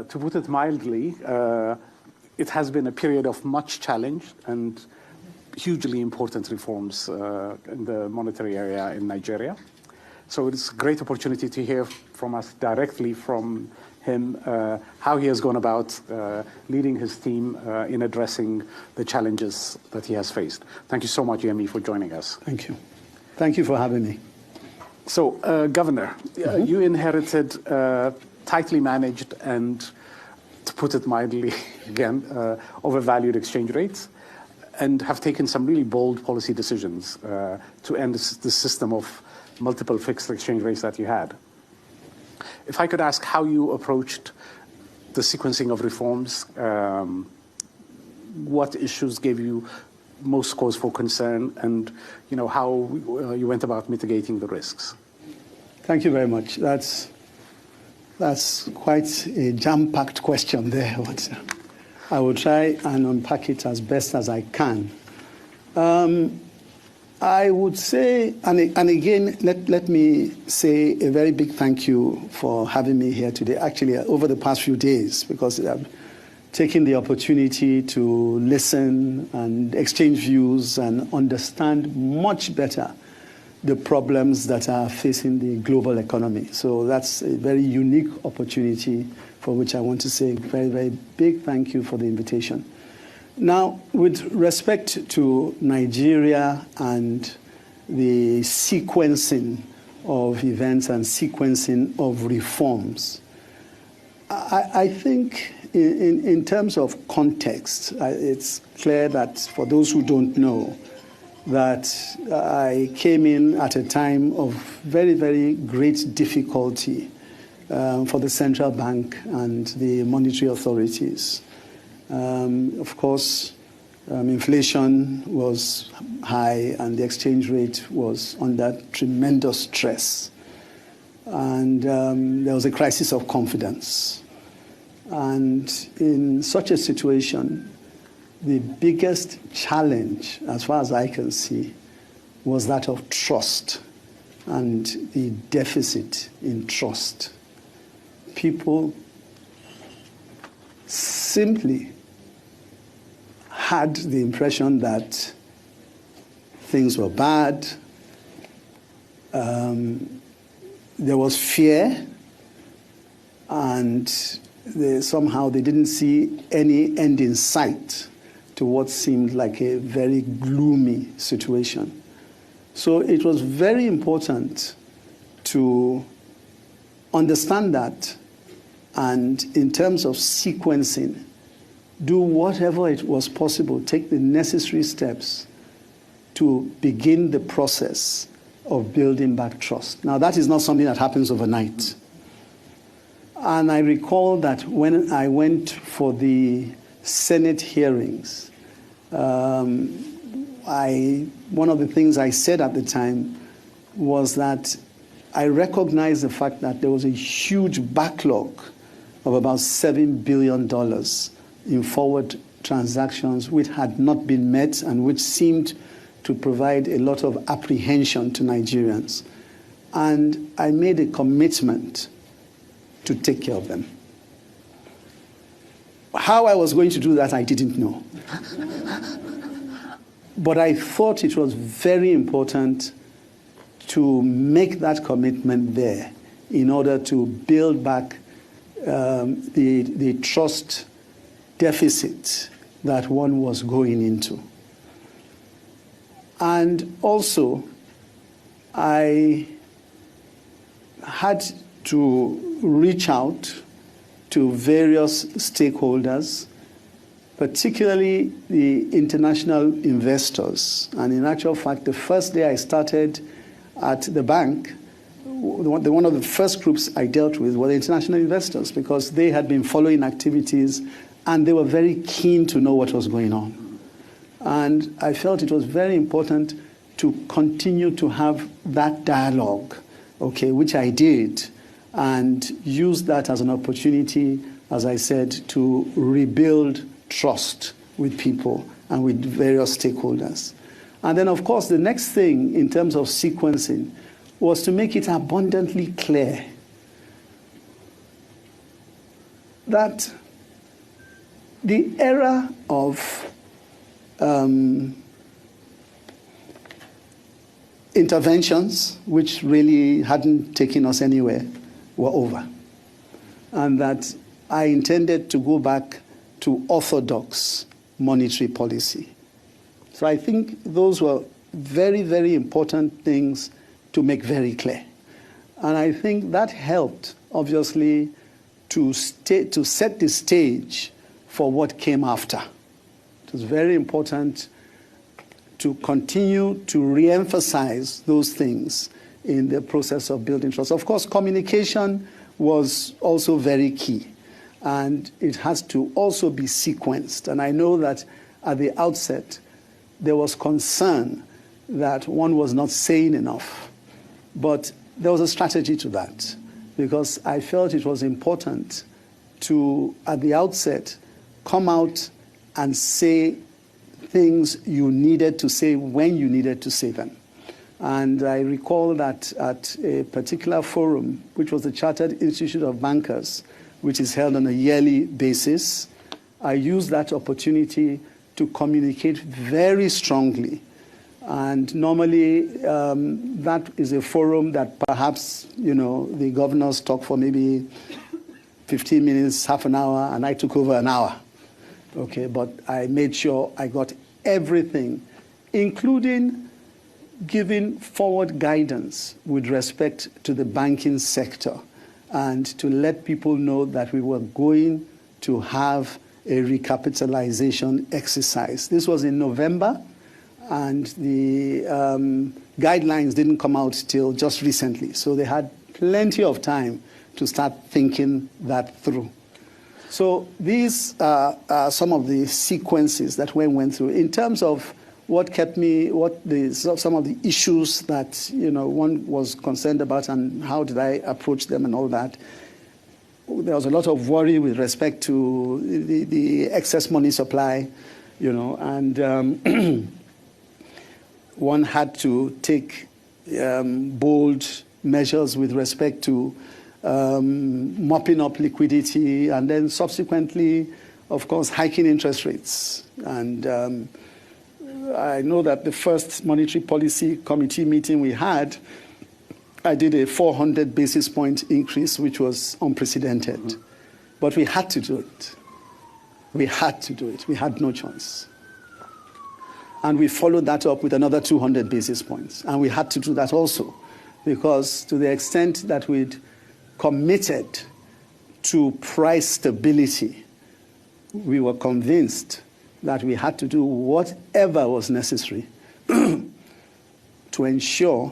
to put it mildly, it has been a period of much challenge and hugely important reforms in the monetary area in Nigeria. So it's a great opportunity to hear from us directly from him how he has gone about leading his team in addressing the challenges that he has faced. Thank you so much, Yemi, for joining us. Thank you. Thank you for having me. So, Governor, you inherited tightly managed and, to put it mildly, again, overvalued exchange rates, and have taken some really bold policy decisions to end the system of multiple fixed exchange rates that you had. If I could ask how you approached the sequencing of reforms, what issues gave you most cause for concern, and how you went about mitigating the risks? Thank you very much. That's quite a jam-packed question there. But I will try and unpack it as best as I can. I would say, and again, let me say a very big thank you for having me here today, actually over the past few days, because I've taken the opportunity to listen and exchange views and understand much better the problems that are facing the global economy. So that's a very unique opportunity for which I want to say a very, very big thank you for the invitation. Now, with respect to Nigeria and the sequencing of events and sequencing of reforms, I think in terms of context, it's clear that for those who don't know, that I came in at a time of very, very great difficulty for the central bank and the monetary authorities. Of course, inflation was high and the exchange rate was under tremendous stress. And there was a crisis of confidence. And in such a situation, the biggest challenge, as far as I can see, was that of trust and the deficit in trust. People simply had the impression that things were bad. There was fear, and somehow they didn't see any end in sight to what seemed like a very gloomy situation. So it was very important to understand that, and in terms of sequencing, do whatever it was possible, take the necessary steps to begin the process of building back trust. Now, that is not something that happens overnight. And I recall that when I went for the Senate hearings, one of the things I said at the time was that I recognized the fact that there was a huge backlog of about $7 billion in forward transactions which had not been met and which seemed to provide a lot of apprehension to Nigerians. And I made a commitment to take care of them. How I was going to do that, I didn't know. But I thought it was very important to make that commitment there in order to build back the trust deficit that one was going into. And also, I had to reach out to various stakeholders, particularly the international investors. And in actual fact, the first day I started at the bank, one of the first groups I dealt with were the international investors, because they had been following activities and they were very keen to know what was going on. And I felt it was very important to continue to have that dialogue, which I did, and use that as an opportunity, as I said, to rebuild trust with people and with various stakeholders. And then, of course, the next thing in terms of sequencing was to make it abundantly clear that the era of interventions, which really hadn't taken us anywhere, were over. And that I intended to go back to orthodox monetary policy. So I think those were very, very important things to make very clear. And I think that helped, obviously, to set the stage for what came after. It was very important to continue to re-emphasize those things in the process of building trust. Of course, communication was also very key, and it has to also be sequenced. And I know that at the outset, there was concern that one was not saying enough. But there was a strategy to that, because I felt it was important to, at the outset, come out and say things you needed to say when you needed to say them. And I recall that at a particular forum, which was the Chartered Institute of Bankers, which is held on a yearly basis, I used that opportunity to communicate very strongly. And normally, that is a forum that perhaps, the governors talk for maybe 15 minutes, half an hour, and I took over an hour. Okay, but I made sure I got everything, including giving forward guidance with respect to the banking sector, and to let people know that we were going to have a recapitalization exercise. This was in November, and the guidelines didn't come out till just recently. So they had plenty of time to start thinking that through. So these are some of the sequences that we went through. In terms of what kept me, some of the issues that one was concerned about and how did I approach them and all that, there was a lot of worry with respect to the excess money supply, and one had to take bold measures with respect to mopping up liquidity, and then subsequently, of course, hiking interest rates. And I know that the first monetary policy committee meeting we had, I did a 400 basis point increase, which was unprecedented. Mm-hmm. But we had to do it. We had to do it. We had no choice. And we followed that up with another 200 basis points. And we had to do that also, because to the extent that we'd committed to price stability, we were convinced that we had to do whatever was necessary to ensure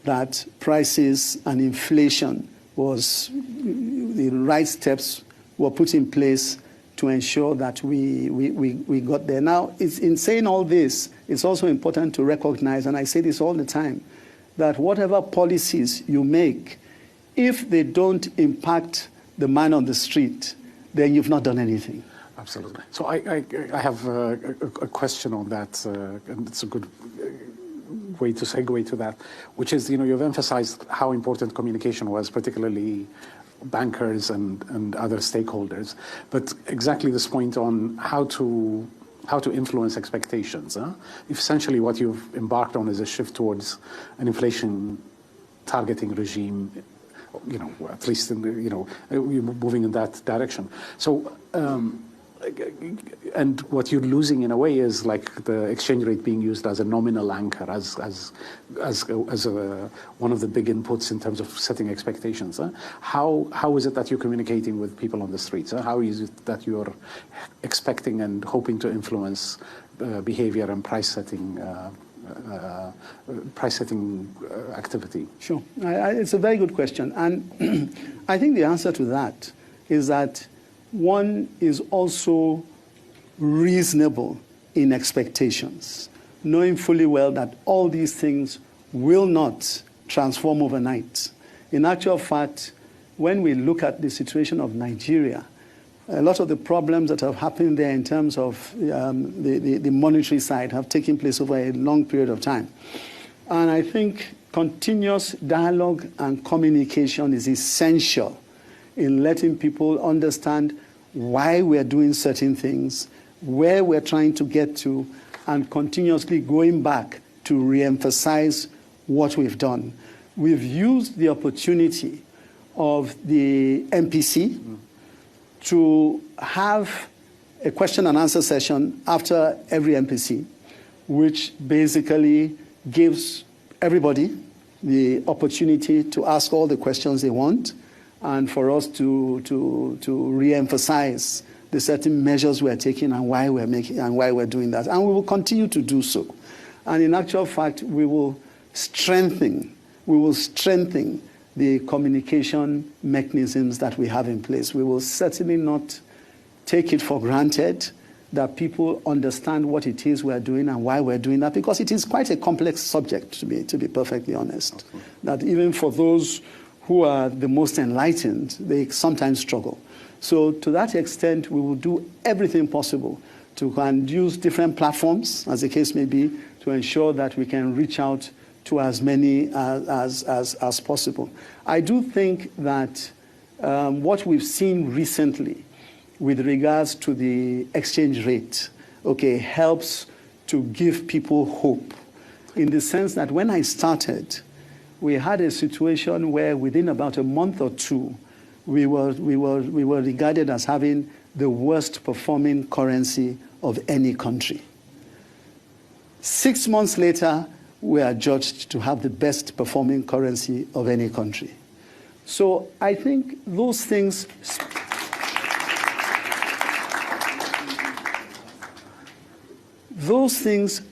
that prices and inflation the right steps were put in place to ensure that we got there. Now, in saying all this, it's also important to recognize, and I say this all the time, that whatever policies you make, if they don't impact the man on the street, then you've not done anything. Absolutely. So I have a question on that, and it's a good way to segue to that, which is, you've emphasized how important communication was, particularly bankers and other stakeholders. But exactly this point on how to influence expectations. If essentially what you've embarked on is a shift towards an inflation targeting regime, at least in you're moving in that direction. So, and what you're losing in a way is like the exchange rate being used as a nominal anchor, as one of the big inputs in terms of setting expectations. How is it that you're communicating with people on the streets? How is it that you're expecting and hoping to influence behavior and price setting activity? Sure. It's a very good question. And I think the answer to that is that one is also reasonable in expectations, knowing fully well that all these things will not transform overnight. In actual fact, when we look at the situation of Nigeria, a lot of the problems that have happened there in terms of the monetary side have taken place over a long period of time. And I think continuous dialogue and communication is essential in letting people understand why we're doing certain things, where we're trying to get to, and continuously going back to re-emphasize what we've done. We've used the opportunity of the MPC to have a question and answer session after every MPC, which basically gives everybody the opportunity to ask all the questions they want, and for us to re-emphasize the certain measures we're taking and why we're making and why we're doing that. And we will continue to do so. And in actual fact, we will strengthen the communication mechanisms that we have in place. We will certainly not take it for granted that people understand what it is we're doing and why we're doing that, because it is quite a complex subject, to be perfectly honest. Okay. That even for those who are the most enlightened, they sometimes struggle. So to that extent, we will do everything possible to use different platforms, as the case may be, to ensure that we can reach out to as many as possible. I do think that what we've seen recently with regards to the exchange rate, okay, helps to give people hope, in the sense that when I started, we had a situation where within about a month or two, we were regarded as having the worst performing currency of any country. 6 months later, we are judged to have the best performing currency of any country. So I think those things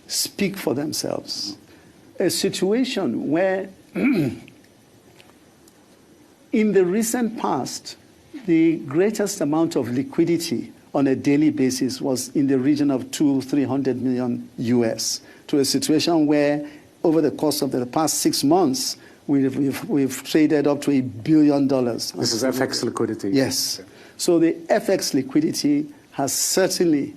speak for themselves. A situation where in the recent past, the greatest amount of liquidity on a daily basis was in the region of $200-300 million US, to a situation where over the course of the past 6 months, we've traded up to $1 billion. This is FX liquidity. Yes. So the FX liquidity has certainly,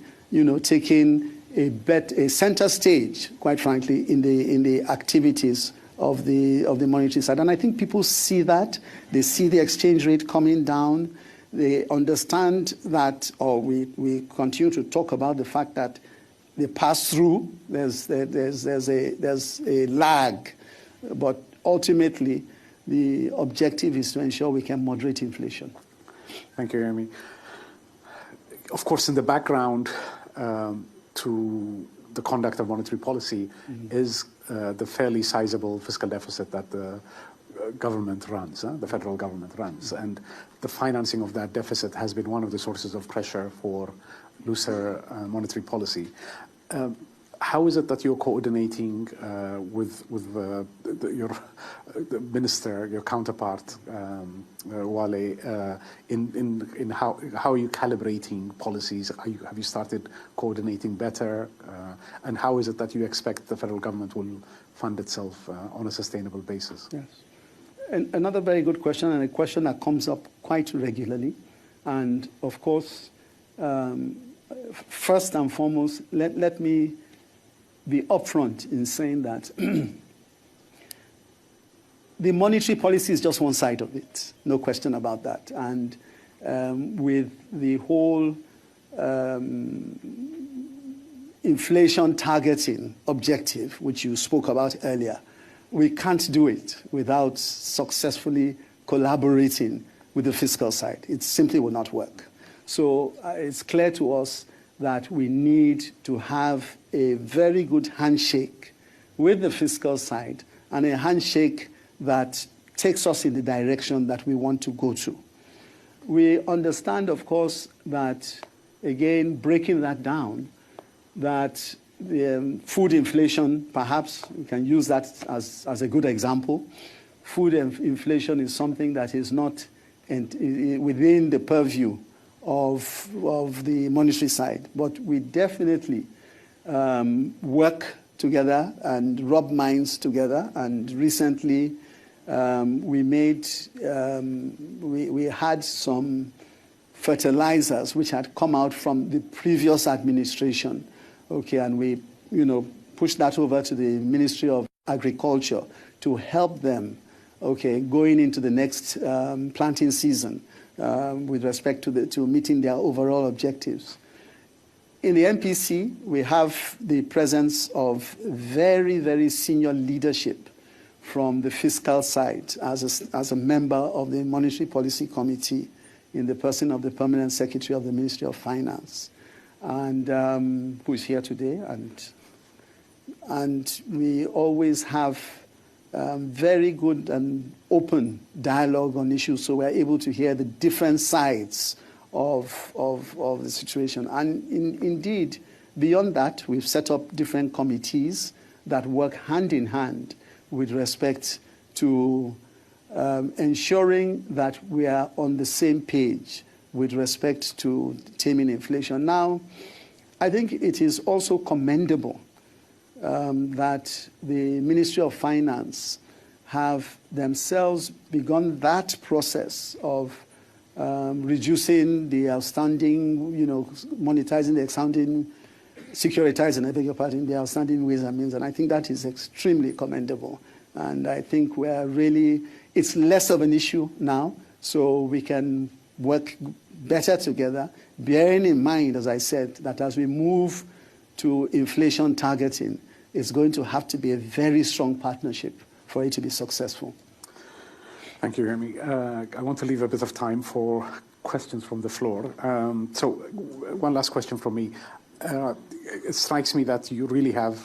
taken a center stage, quite frankly, in the activities of the monetary side. And I think people see that. They see the exchange rate coming down. They understand that, or we continue to talk about the fact that the pass-through, there's a lag, but ultimately the objective is to ensure we can moderate inflation. Thank you, Yemi. Of course, in the background to the conduct of monetary policy is the fairly sizable fiscal deficit that the government runs, the federal government runs. And the financing of that deficit has been one of the sources of pressure for looser monetary policy. How is it that you're coordinating with your minister, your counterpart, Wale, in how are you calibrating policies? Have you started coordinating better? And how is it that you expect the federal government will fund itself on a sustainable basis? Yes. And another very good question, and a question that comes up quite regularly. And of course, first and foremost, let me be upfront in saying that the monetary policy is just one side of it, no question about that. And with the whole inflation targeting objective, which you spoke about earlier, we can't do it without successfully collaborating with the fiscal side. It simply will not work. So it's clear to us that we need to have a very good handshake with the fiscal side, and a handshake that takes us in the direction that we want to go to. We understand, of course, that, again, breaking that down, that the food inflation, perhaps we can use that as a good example. Food inflation is something that is not within the purview of the monetary side, but we definitely work together and rub minds together. And recently, we had some fertilizers which had come out from the previous administration, okay, and we pushed that over to the Ministry of Agriculture to help them, okay, going into the next planting season, with respect to meeting their overall objectives. In the MPC, we have the presence of very, very senior leadership from the fiscal side as a member of the Monetary Policy Committee in the person of the Permanent Secretary of the Ministry of Finance, and who is here today. And we always have very good and open dialogue on issues, so we're able to hear the different sides of the situation. And indeed, beyond that, we've set up different committees that work hand in hand with respect to ensuring that we are on the same page with respect to taming inflation. Now, I think it is also commendable that the Ministry of Finance have themselves begun that process of reducing the outstanding, monetizing the outstanding, securitizing, I beg your pardon, the outstanding ways and means. And I think that is extremely commendable. And I think it's less of an issue now, so we can work better together, bearing in mind, as I said, that as we move to inflation targeting, it's going to have to be a very strong partnership for it to be successful. Thank you, Remy. I want to leave a bit of time for questions from the floor. So one last question from me. It strikes me that you really have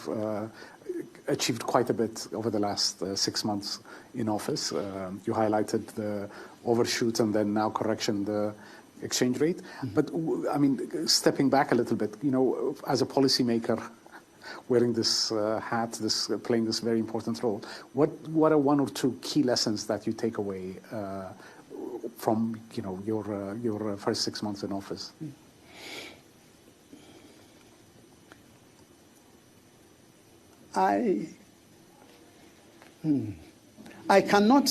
achieved quite a bit over the last 6 months in office. You highlighted the overshoot and then now correction the exchange rate. Mm-hmm. But I mean, stepping back a little bit, as a policymaker, wearing this hat, playing this very important role, what are one or two key lessons that you take away from your first 6 months in office? I cannot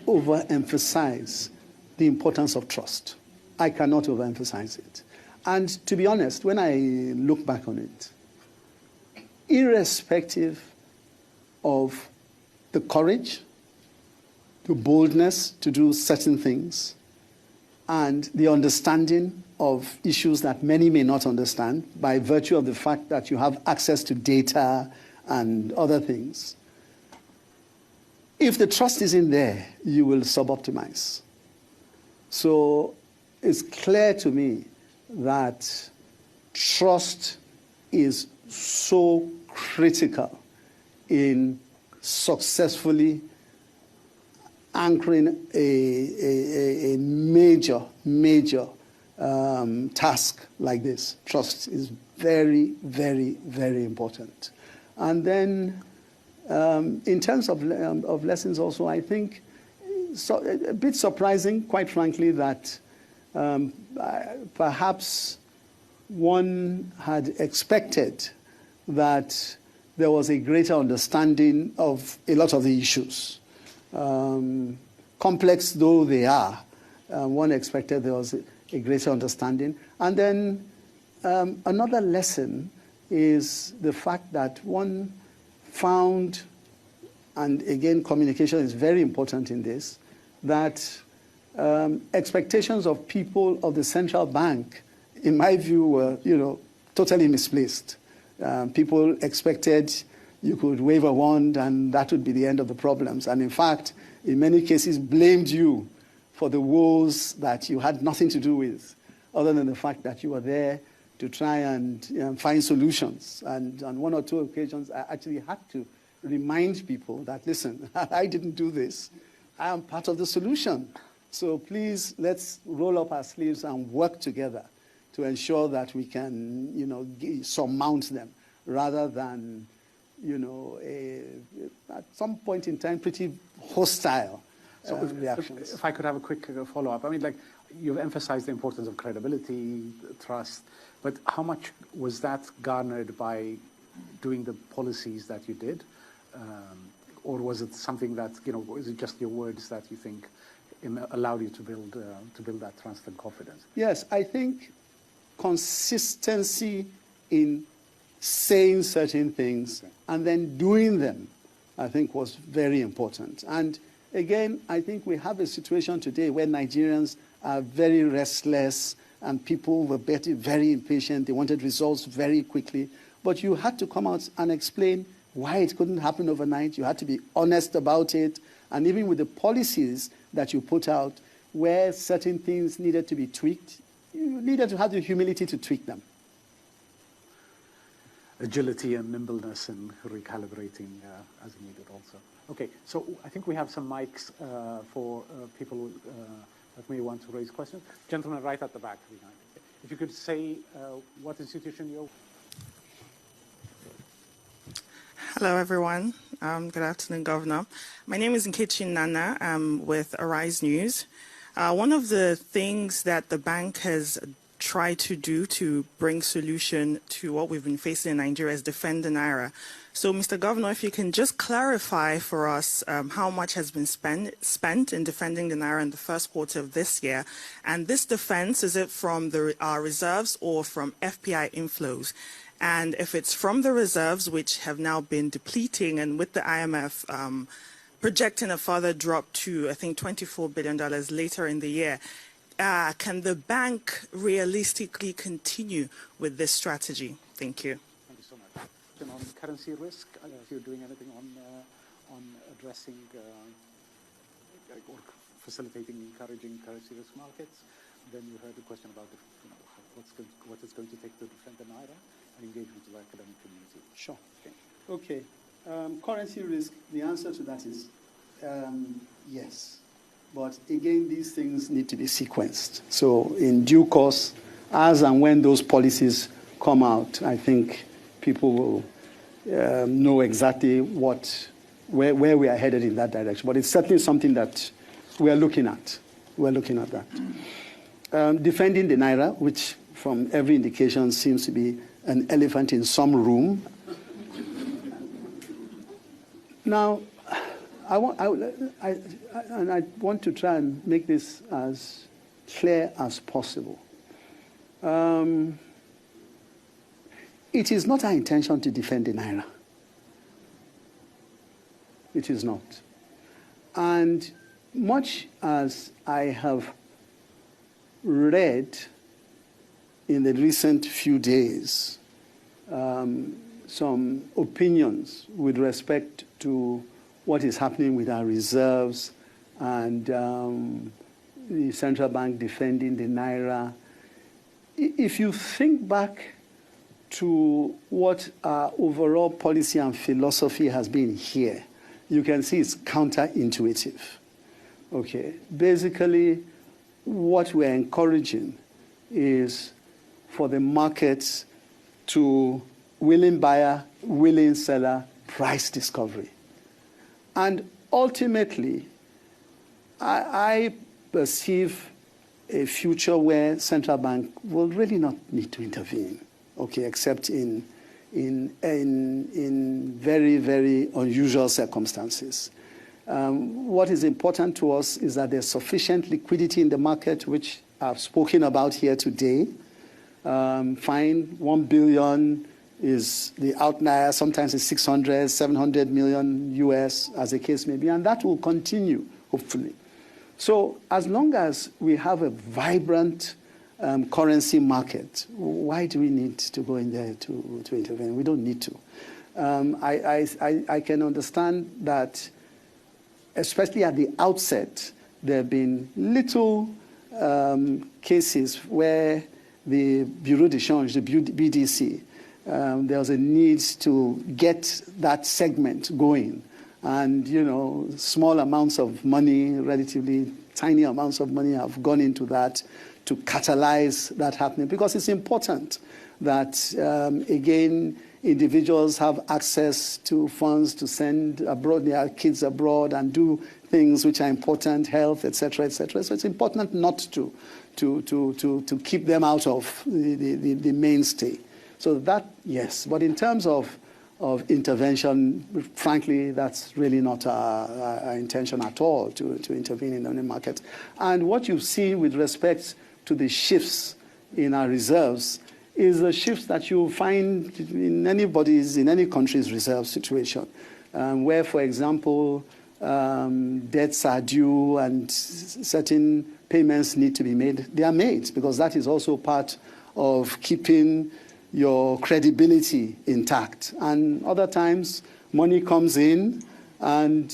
overemphasize the importance of trust. I cannot overemphasize it. And to be honest, when I look back on it, irrespective of the courage, the boldness to do certain things, and the understanding of issues that many may not understand by virtue of the fact that you have access to data and other things, if the trust isn't there, you will suboptimize. So it's clear to me that trust is so critical in successfully anchoring a major task like this. Trust is very, very, very important. And then in terms of lessons also, I think a bit surprising, quite frankly, that perhaps one had expected that there was a greater understanding of a lot of the issues. Complex though they are, one expected there was a greater understanding. And then another lesson is the fact that one found, and again, communication is very important in this, that expectations of people of the central bank, in my view, were totally misplaced. People expected you could wave a wand and that would be the end of the problems. And in fact, in many cases, blamed you for the woes that you had nothing to do with, other than the fact that you were there to try and find solutions. And on one or two occasions, I actually had to remind people that, listen, I didn't do this. I am part of the solution. So please, let's roll up our sleeves and work together to ensure that we can, surmount them, rather than, at some point in time, pretty hostile reactions. If I could have a quick follow-up. I mean, you've emphasized the importance of credibility, trust, but how much was that garnered by doing the policies that you did? Or was it something that, is it just your words that you think allowed you to build that trust and confidence? Yes, I think consistency in saying certain things and then doing them, I think, was very important. And again, I think we have a situation today where Nigerians are very restless, and people were very impatient. They wanted results very quickly. But you had to come out and explain why it couldn't happen overnight. You had to be honest about it. And even with the policies that you put out, where certain things needed to be tweaked, you needed to have the humility to tweak them. Agility and nimbleness and recalibrating as needed also. Okay, so I think we have some mics for people that may want to raise questions. Gentleman right at the back behind. If you could say what institution you're... Hello, everyone. Good afternoon, Governor. My name is Nkechi Nana. I'm with Arise News. One of the things that the bank has tried to do to bring solution to what we've been facing in Nigeria is defend the naira. So, Mr. Governor, if you can just clarify for us how much has been spent in defending the naira in the first quarter of this year, and this defense, is it from our reserves or from FPI inflows? And if it's from the reserves, which have now been depleting, and with the IMF projecting a further drop to, I think, $24 billion later in the year, can the bank realistically continue with this strategy? Thank you. Thank you so much. And on currency risk, if you're doing anything on addressing or facilitating, encouraging currency risk markets, then you heard the question about what it's going to take to defend the naira and engagement with the academic community. Sure. Okay. Currency risk, the answer to that is yes. But again, these things need to be sequenced. So in due course, as and when those policies come out, I think people will know exactly where we are headed in that direction. But it's certainly something that we are looking at. We're looking at that. Defending the naira, which from every indication seems to be an elephant in some room. Now, I want to try and make this as clear as possible. It is not our intention to defend the naira. It is not. And much as I have read in the recent few days some opinions with respect to what is happening with our reserves and the central bank defending the naira. If you think back to what our overall policy and philosophy has been here, you can see it's counterintuitive. Okay, basically, what we're encouraging is for the markets to willing buyer, willing seller, price discovery. And ultimately, I perceive a future where central bank will really not need to intervene, okay, except in very, very unusual circumstances. What is important to us is that there's sufficient liquidity in the market, which I've spoken about here today. Fine, 1 billion is the outlier. Sometimes it's 600, 700 million US, as the case may be, and that will continue, hopefully. So as long as we have a vibrant currency market, why do we need to go in there to intervene? We don't need to. I can understand that, especially at the outset, there have been little cases where the Bureau de Change, the BDC, there was a need to get that segment going. And, you know, small amounts of money, relatively tiny amounts of money have gone into that to catalyze that happening. Because it's important that, again, individuals have access to funds to send abroad, their kids abroad and do things which are important, health, et cetera, et cetera. So it's important not to keep them out of the mainstay. So that, yes. But in terms of intervention, frankly, that's really not our intention at all to intervene in the market. And what you see with respect to the shifts in our reserves is the shifts that you find in any country's reserve situation, where, for example, debts are due and certain payments need to be made, they are made, because that is also part of keeping your credibility intact. And other times, money comes in and,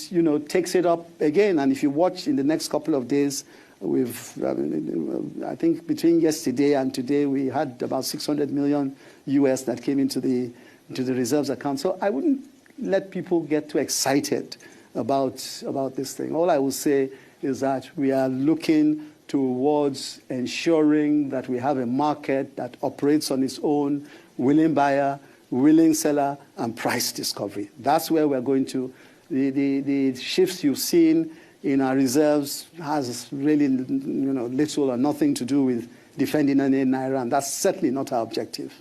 takes it up again. And if you watch in the next couple of days, I think between yesterday and today, we had about 600 million US that came into the reserves account. So I wouldn't let people get too excited about this thing. All I will say is that we are looking towards ensuring that we have a market that operates on its own, willing buyer, willing seller, and price discovery. That's where we're going to. The shifts you've seen in our reserves has really little or nothing to do with defending any naira, and that's certainly not our objective.